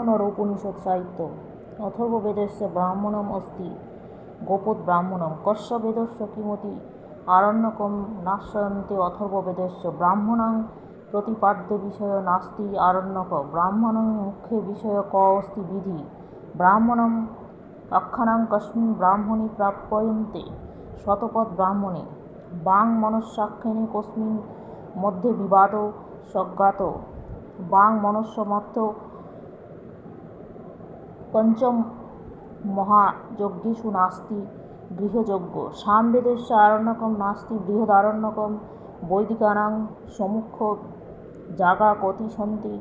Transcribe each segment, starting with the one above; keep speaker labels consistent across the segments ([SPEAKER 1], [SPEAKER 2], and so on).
[SPEAKER 1] ब्राह्मणोर उपनिषद साहित्य अथर्ववेदस्य ब्राह्मणम् अस्ति गोपद्ब्राह्मणं कस्य वेदस्य किमति आरण्यकं नाश्रयन्ते अथर्ववेदस्य ब्राह्मणं प्रतिपाद्य विषय नास्ति आरण्यक ब्राह्मणं मुख्य विषय क अस्ति विधि ब्राह्मणम् आख्यानं कस्मिन् ब्राह्मणे प्राप्यन्ते शतपथ ब्राह्मणे बाङ् मनस्साख्येन कस्मिन् मध्ये विवादो सज्ञातो बाङ् मनस्समर्थो पंचम महायज्ञेषु नास्ति गृहयज्ञ सामवेदस्य आरण्यकं नास्ति बृहदारण्यकं वैदिकानां सम्मुख जागा कति सन्ति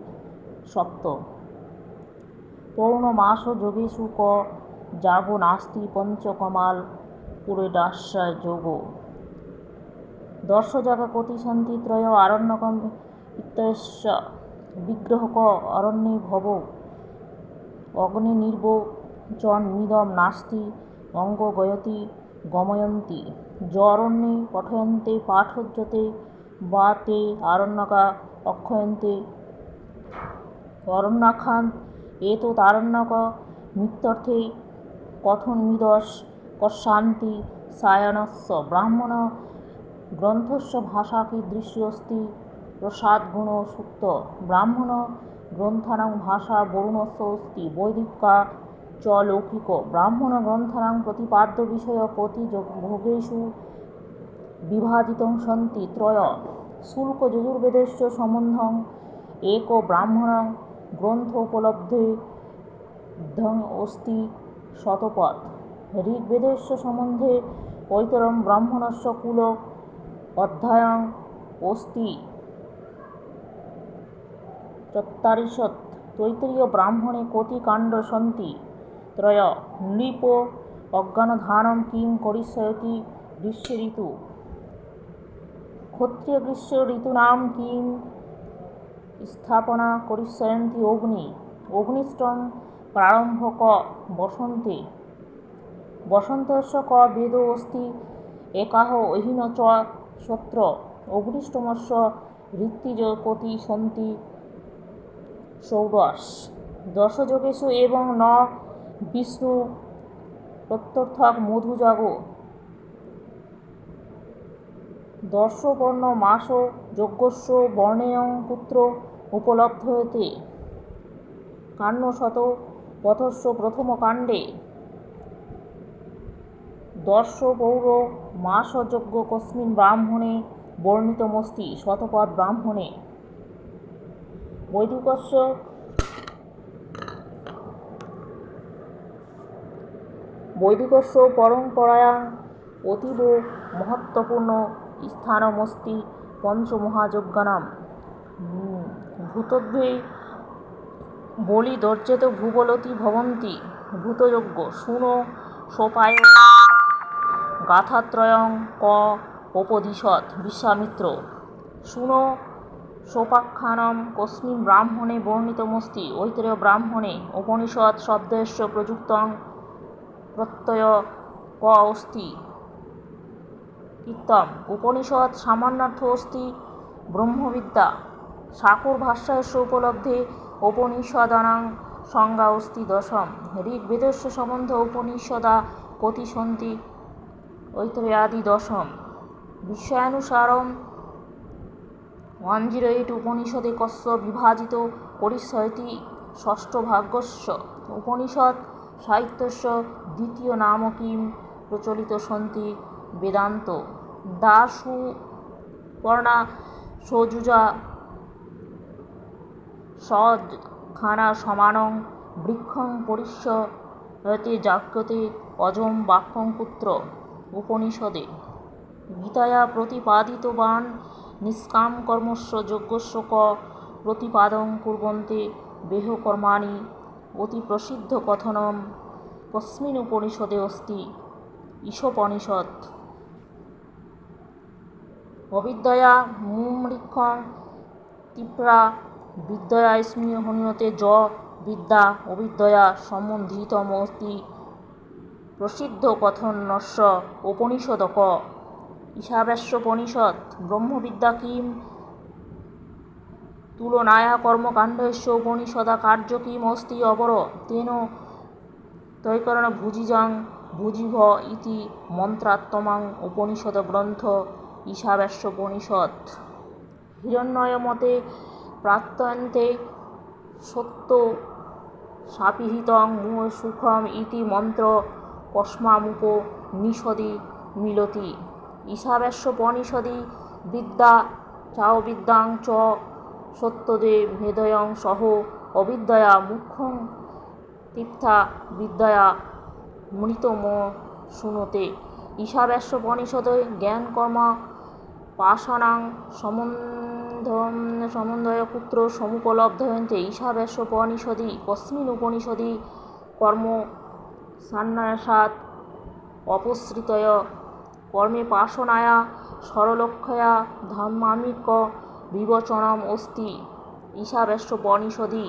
[SPEAKER 1] सप्त पौर्णमासयोगेषु क जागो नास्ति पंचकमाल पुरेडाश्रय योगो दर्शजागा कति सन्ति त्रय आरण्यकम् इत्यस्य विग्रह क अरण्ये भवो अग्निर्वचनमिदं नास्ति अंग गयति गमयन्ति जरण्ये पठयन्ते पाठोज्यते वा ते आरण्यका अक्षयन्ते अरण्याख्यान एतदारण्यक मित्यर्थे कथनमिदस् कस्यान्ति सायनस्य ब्राह्मण ग्रन्थस्य भाषा कीदृशी अस्ति प्रसादगुण सूक्त ब्राह्मण ग्रन्थानां भाषा वरुणस्य अस्ति वैदिका च लौकिक ब्राह्मण ग्रन्थानां प्रतिपाद्य विषय कति भोगेषु विभाजितं सन्ति त्रय शुल्क यजुर्वेदस्य सम्बन्धं एक ब्राह्मण ग्रन्थोपलब्धे धं अस्ति शतपथ ऋग्वेदस्य सम्बन्धे पैतरं ब्राह्मणस्य कुल अध्यायम् अस्ति चत्वारिंशत् तैत्तिरीय ब्राह्मणे कति काण्ड सन्ति त्रय नृप अज्ञानधानं किं करिष्यति ग्रीष्म ऋतु क्षत्रिय ग्रीष्म ऋतूनां किं स्थापना करिष्यन्ति अग्निष्टं प्रारम्भक वसन्ते वसन्तस्य क वेदो अस्ति एकाः अहिन च सत्र अग्निष्टमस्य ऋत्विज कति सन्ति षोडश दशयोगेषु एवं न विष्णु प्रत्यर्थक मधुजागो दर्शवर्ण मास यज्ञस्य वर्णेन पुत्र उपलभ्यते काण्डशत पथस्य प्रथम काण्डे दर्शपौर मासयज्ञ कस्मिन् ब्राह्मणे वर्णितमस्ति शतपथ ब्राह्मणे वैदिकस्य परम्परायां अतीव महत्त्वपूर्ण स्थानमस्ति पंचमहायज्ञानां भूतद्वै बलिदर्जेत भूबलति भवन्ति भूतयज्ञ शूनो सोपाय गाथात्रयं क उपदिशत् विश्वामित्र शूनो सोपाख्यानं कस्मिन् ब्राह्मणे वर्णितमस्ति ऐतरेय ब्राह्मणे उपनिषद शब्दस्य प्रयुक्तं प्रत्यय क अस्ति इत्थम् उपनिषद सामान्यार्थोऽस्ति ब्रह्मविद्या शाकुर भाष्यस्य उपलब्धे उपनिषदानां संज्ञा अस्ति दशम ऋग्वेदस्य सम्बन्ध उपनिषदा कति सन्ति ऐतरेयादि दशम विषयानुसारं 108 उपनिषदे कस्य विभाजितो करिष्यति षष्ठभागस्य उपनिषद साहित्यस्य द्वितीय नाम किं प्रचलित सन्ति वेदान्त दासु पर्णा सजुजा सखाना समानं वृक्षं परिष्यते जाग्यते अजं वाक्यं कुत्र उपनिषदे गीताया प्रतिपादितवान् निष्काम कर्मस्य यज्ञस्य क प्रतिपादनं कुर्वन्ते देहकर्माणि अति प्रसिद्ध कथनं कस्मिन् उपनिषदे अस्ति ईशोपनिषत् अविद्यया मुमृक्षं तीव्रा विद्यया स्मृ हन्यते ज विद्या अविद्यया सम्बन्धितमस्ति प्रसिद्ध कथनस्य उपनिषद क ईशावास्योपनिषद ब्रह्मविद्या किं তুলনায়া কর্মকাণ্ডস্য উপনিষদা কার্য কিমস্তি অপর তেন তৈকরণ ভুজিজাং ভুজিভ ইতি মন্ত্রাত্মমাং উপনিষদ গ্রন্থ ঈশাবাস্যোপনিষদ। হিরণ্ময় মতে প্রাত্যন্তে সত্য সাপিহিতং সুখম ইতি মন্ত্র কস্মামুপনিষদি মিলতি। ঈশাবাস্যোপনিষদি বিদ্যা চাবিদ্যাং চ সত্যদে ভেদয়ং সহ অবিদ্যয়া মুখ্যং তীর্থা বিদ্যয়া মৃতমশুনুতে। ঈশাবাস্যোপনিষদে জ্ঞানকর্ম পাষাণাং সম্বন্ধয় কুত্র সমুপলব্ধয়ন্তে। ঈশাবাস্যোপনিষদি কস্মিন উপনিষদি কর্ম সান্ন্যাসাৎ অপসৃতয় কর্মে পাষাণায়া সরলক্ষয়া ধার্মামিক বিবচনম অস্তি। ঈশাবাস্যোপনিষদি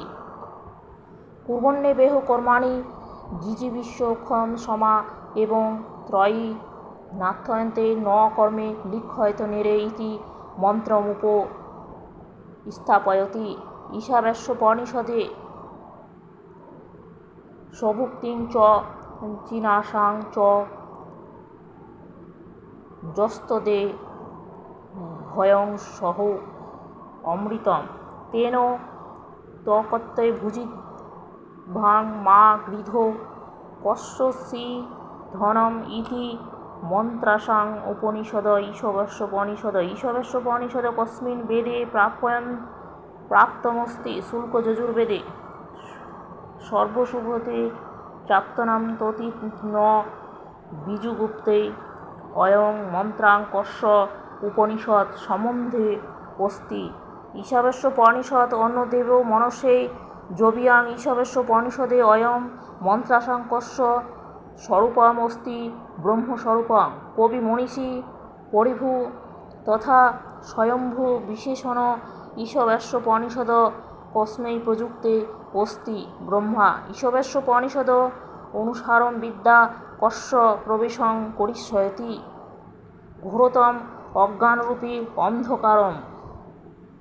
[SPEAKER 1] কুর্বণ্যেবেহ কর্মাণি জিজীবিষোখম সমা এবং ত্রয়ী নাথ্যন্তে ন কর্মে লিখ্যতে নেরে ইতি মন্ত্রমুপ স্থাপয়তি। ঈশাবাস্যোপনিষদে স্বভুক্তিং চ চিনাশাং চ যস্তদে ভয়ং সহ অমৃতম তেন ত্বকত্বৈ ভুজিভাং মা গৃধো কস্যসি ধনম ইতি মন্ত্রাসাং উপনিষদ। ঈশাবাস্যোপনিষদ ঈশাবাস্যোপনিষদ কস্মিন বেদে প্রাপ্তমস্তি শুক্ল যজুর্বেদে সর্বশুভতে প্রাপ্তনাম ততি ন বিজুগুপ্তে অয়ং মন্ত্রাং কস্য উপনিষদ সম্বন্ধে অস্তি। ঈশাবাস্যোপনিষদ অন্যদেব মনসে যবিয়াং ঈশাবাস্যোপনিষদে অয়ং মন্ত্রাসাং কস্য স্বরূপম অস্তি ব্রহ্মস্বরূপং। কবি মনীষী পরিভু তথা স্বয়ম্ভু বিশেষণ ঈশাবাস্যোপনিষদ কস্मै প্রযুক্তে অস্তি ব্রহ্মা। ঈশাবাস্যোপনিষদ অনুসারম বিদ্যা কস্য প্রবেশং করিষ্যতি ঘোরতম অজ্ঞানরূপী অন্ধকারম।